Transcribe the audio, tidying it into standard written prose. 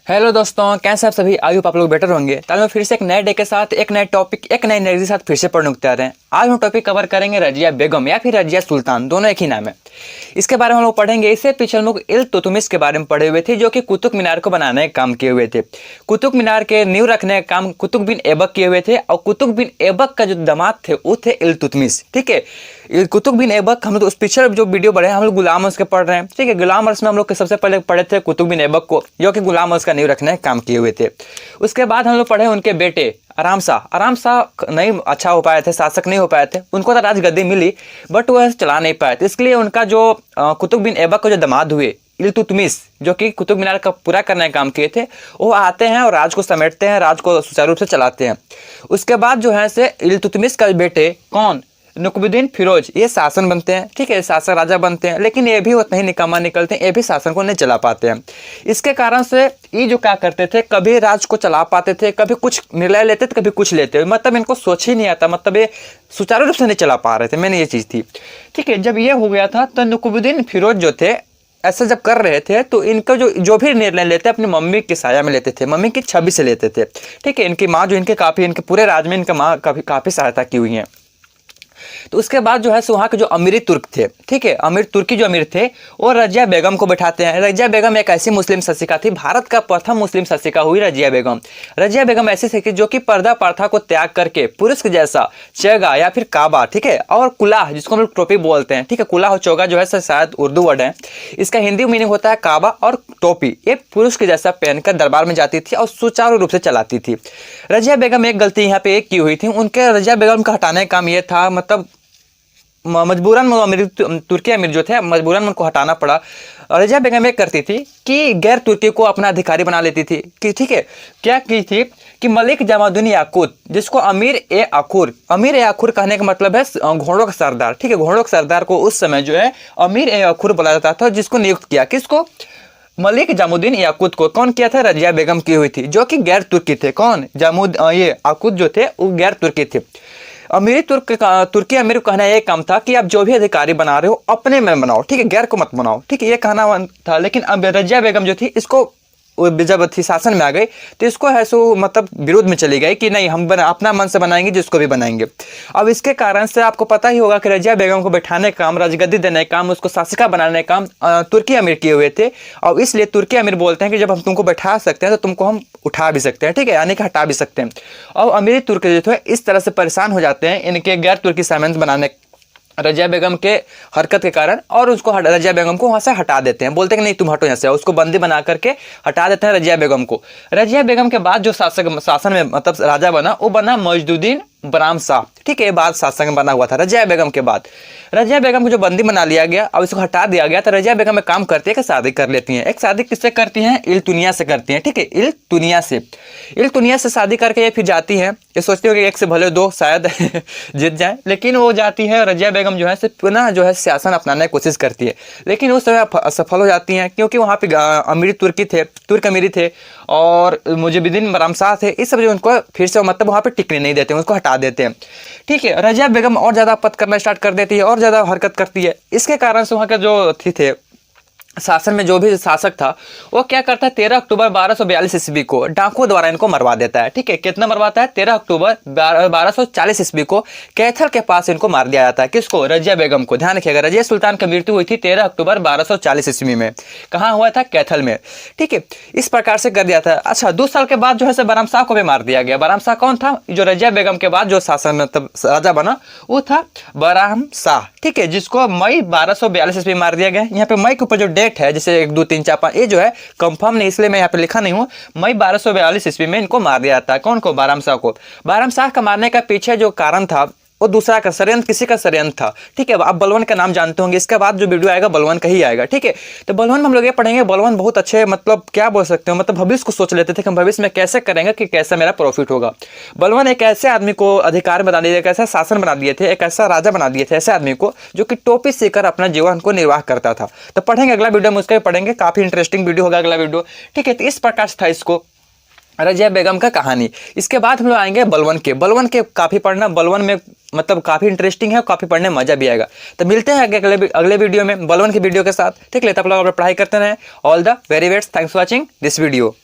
Hello दोस्तों, कैसे आप सभी? आई होप आप लोग बेटर होंगे। तो हम फिर से एक नए डे के साथ एक नए टॉपिक एक नई एनर्जी के साथ फिर से पढ़ने को तैयार हैं। आज हम टॉपिक कवर करेंगे रजिया बेगम या फिर रजिया सुल्तान, दोनों एक ही नाम है। इसके बारे में हम लोग पढ़ेंगे। इससे पीछे हम लोग इल्तुतमिश के बारे में पढ़े हुए थे, जो कि कुतुब मीनार को बनाने का काम किए हुए थे। कुतुब मीनार के नींव रखने का काम कुतुब बिन ऐबक किए हुए थे, और कुतुब बिन ऐबक का जो दामाद थे वो थे इल्तुतमिश। ठीक है, कुतुब बिन ऐबक, हम लोग उस पीछे जो वीडियो पढ़े हम लोग गुलाम अरस के पढ़ रहे हैं। ठीक है, गुलाम अरस में हम लोग सबसे पहले पढ़े थे कुतुब बिन ऐबक को, जो कि गुलाम अरस का नींव रखने का काम किए हुए थे। उसके बाद हम लोग पढ़े उनके बेटे आराम शाह नहीं अच्छा हो पाए थे, शासक नहीं हो पाए थे। उनको तो राजगद्दी मिली बट वह चला नहीं पाए थे। इसके लिए उनका जो कुतुब बिन ऐबक को जो दामाद हुए इल्तुतमिश, जो कि कुतुब मीनार का पूरा करने का काम किए थे, वो आते हैं और राज को समेटते हैं, राज को सुचारू रूप से चलाते हैं। उसके बाद जो है से इल्तुतमिश का बेटे कौन, नुकबुद्दीन फिरोज, ये शासन बनते हैं। ठीक है, शासक राजा बनते हैं, लेकिन ये भी उतना ही निकम्मा निकलते हैं, ये भी शासन को नहीं चला पाते हैं। इसके कारण से ये जो क्या करते थे, कभी राज को चला पाते थे, कभी कुछ निर्णय लेते थे, कभी कुछ लेते, मतलब इनको सोच ही नहीं आता, मतलब ये सुचारू रूप से नहीं चला पा रहे थे। मैंने ये चीज़ थी। ठीक है, जब ये हो गया था तो नुकबुद्दीन फिरोज जो थे ऐसा जब कर रहे थे, तो इनका जो भी निर्णय लेते अपनी मम्मी की साया में लेते थे, मम्मी की छवि से लेते थे। ठीक है, इनकी माँ जो इनके पूरे राज में इनका माँ काफ़ी सहायता की हुई है। तो उसके बाद जो है वहाँ के जो अमीरी तुर्क थे, ठीक है, तुर्की जो अमीर थे, वो रजिया बेगम को बैठाते हैं। रजिया बेगम एक ऐसी मुस्लिम शासिका थी, भारत का प्रथम मुस्लिम शासिका हुई रजिया बेगम। रजिया बेगम ऐसी थी जो कि पर्दा प्रथा को त्याग करके पुरुष के जैसा चेगा या फिर काबा, ठीक है, और कुलाह, जिसको हम लोग टोपी बोलते हैं। ठीक है, कुलाह और चोगा जो है शायद उर्दू वर्ड है, इसका हिंदी मीनिंग होता है काबा और टोपी। ये पुरुष के जैसा पहनकर दरबार में जाती थी और सुचारू रूप से चलाती थी। रजिया बेगम एक गलती यहाँ पे एक की हुई थी, उनके रजिया बेगम का हटाने का काम ये था, मतलब मजबूरन तुर्की अमीर जो थे मजबूरन उनको हटाना पड़ा। रजिया बेगम एक करती थी कि गैर तुर्की को अपना अधिकारी बना लेती थी। कि ठीक है, क्या की थी कि मलिक जमादुन याकूत, जिसको अमीर ए आखुर कहने का मतलब है घोड़ों का सरदार। ठीक है, घोड़ों के सरदार को उस समय जो है अमीर ए आखुर बोला जाता था, जिसको नियुक्त किया किसको, मलिक जामुद्दीन याकूत को। कौन किया था? रजिया बेगम की हुई थी, जो कि गैर तुर्की थे। कौन? ये याकूत जो थे वो गैर तुर्की थे। तुर्की अमीर को कहना यह काम था कि आप जो भी अधिकारी बना रहे हो अपने में बनाओ, ठीक है, गैर को मत बनाओ। ठीक है, ये कहना था। लेकिन अब रजिया बेगम जो थी, इसको जब थी शासन में आ गई तो इसको है सो मतलब विरोध में चली गई कि नहीं, हम अपना मन से बनाएंगे, जिसको भी बनाएंगे। अब इसके कारण से आपको पता ही होगा कि रजिया बेगम को बैठाने का काम, राजगद्दी देने का काम, उसको शासिका बनाने का काम तुर्की अमीर किए हुए थे। और इसलिए तुर्की अमीर बोलते हैं कि जब हम तुमको बैठा सकते हैं तो तुमको हम उठा भी सकते हैं, ठीक है, यानी कि हटा भी सकते हैं। और अमीरी तुर्क जो थे इस तरह से परेशान हो जाते हैं इनके गैर तुर्की सामान बनाने रजिया बेगम के हरकत के कारण, और उसको रजिया बेगम को वहाँ से हटा देते हैं। बोलते हैं कि नहीं तुम हटो यहाँ से, उसको बंदी बना करके हटा देते हैं रजिया बेगम को। रजिया बेगम के बाद जो शासन में मतलब राजा बना, वो बना मजदुद्दीन बराम शाह। ठीक है, बाद शासन बना हुआ था रजिया बेगम के बाद। रजिया बेगम को जो बंदी बना लिया गया और इसको हटा दिया गया, तो रजिया बेगम एक काम करती है कि शादी कर लेती हैं। एक शादी किससे करती हैं? इल्तुनिया से करती हैं। ठीक है, इल्तुनिया से शादी करके ये फिर जाती है। ये सोचती हो कि एक से भले दो शायद जीत जाए, लेकिन वो जाती है। रजिया बेगम जो है पुनः जो है शासन अपनाने की कोशिश करती है, लेकिन उस समय असफल हो जाती हैं, क्योंकि वहाँ पे अमीरी तुर्क अमीरी थे और मुजिबुद्दीन बराम शाह थे। इस सब जो उनको फिर से मतलब वहाँ पे टिकने नहीं देते, उसको हटा देते हैं। ठीक है, रजिया बेगम और ज़्यादा पद करना स्टार्ट कर देती है और ज़्यादा हरकत करती है। इसके कारण से वहाँ का जो थे शासन में जो भी शासक था, वो क्या करता है, 13 अक्टूबर 1242 ईस्वी को डाकुओं द्वारा इनको मरवा देता है। ठीक है, कितना मरवाता है? 13 अक्टूबर 1240 ईस्वी को कैथल के पास इनको मार दिया जाता है। किसको? रजिया बेगम को। ध्यान रखिएगा, रजिया सुल्तान की मृत्यु हुई थी 13 अक्टूबर 1240 ईस्वी में। कहाँ हुआ था? कैथल में। ठीक है, इस प्रकार से कर दिया था। अच्छा, 2 साल के बाद जो है बराम शाह को भी मार दिया गया। बराम शाह कौन था? जो रजिया बेगम के बाद जो शासन मतलब राजा बना वो था बराम शाह। ठीक है, जिसको मई 1242 ईस्वी मार दिया गया। यहाँ पे मई के ऊपर जो है, जैसे 1 2 3 4 5, ये जो है कंफर्म नहीं, इसलिए मैं यहाँ पे लिखा नहीं हूँ। मई 1242 ईस्वी में इनको मार दिया जाता है। कौन को? बराम शाह को। बराम शाह का मारने का पीछे जो कारण था वो दूसरा का षड्यंत्र, किसी का षड्यंत्र था। ठीक है, आप बलवन का नाम जानते होंगे, इसके बाद जो वीडियो आएगा बलवन का ही आएगा। ठीक है, तो बलवन में हम लोग ये पढ़ेंगे। बलवन बहुत अच्छे, मतलब क्या बोल सकते हो, मतलब भविष्य को सोच लेते थे कि हम भविष्य में कैसे करेंगे कि कैसे मेरा प्रॉफिट होगा। बलवन एक ऐसे आदमी को अधिकार बना दिए, एक ऐसा शासन बना दिए थे, एक ऐसा राजा बना दिए थे, ऐसे आदमी को जो कि टोपी सीकर अपना जीवन को निर्वाह करता था। तो पढ़ेंगे अगला वीडियो में, उसका भी पढ़ेंगे, काफी इंटरेस्टिंग वीडियो होगा अगला वीडियो। ठीक है, तो इस प्रकार से था इसको रजिया बेगम का कहानी। इसके बाद हम लोग आएंगे बलवन के काफ़ी पढ़ना, बलवन में मतलब काफ़ी इंटरेस्टिंग है, काफ़ी पढ़ने में मजा भी आएगा। तो मिलते हैं अगले वीडियो में बलवन की वीडियो के साथ। ठीक है, तब लोग पढ़ाई करते रहें। All the very best, thanks for watching this video.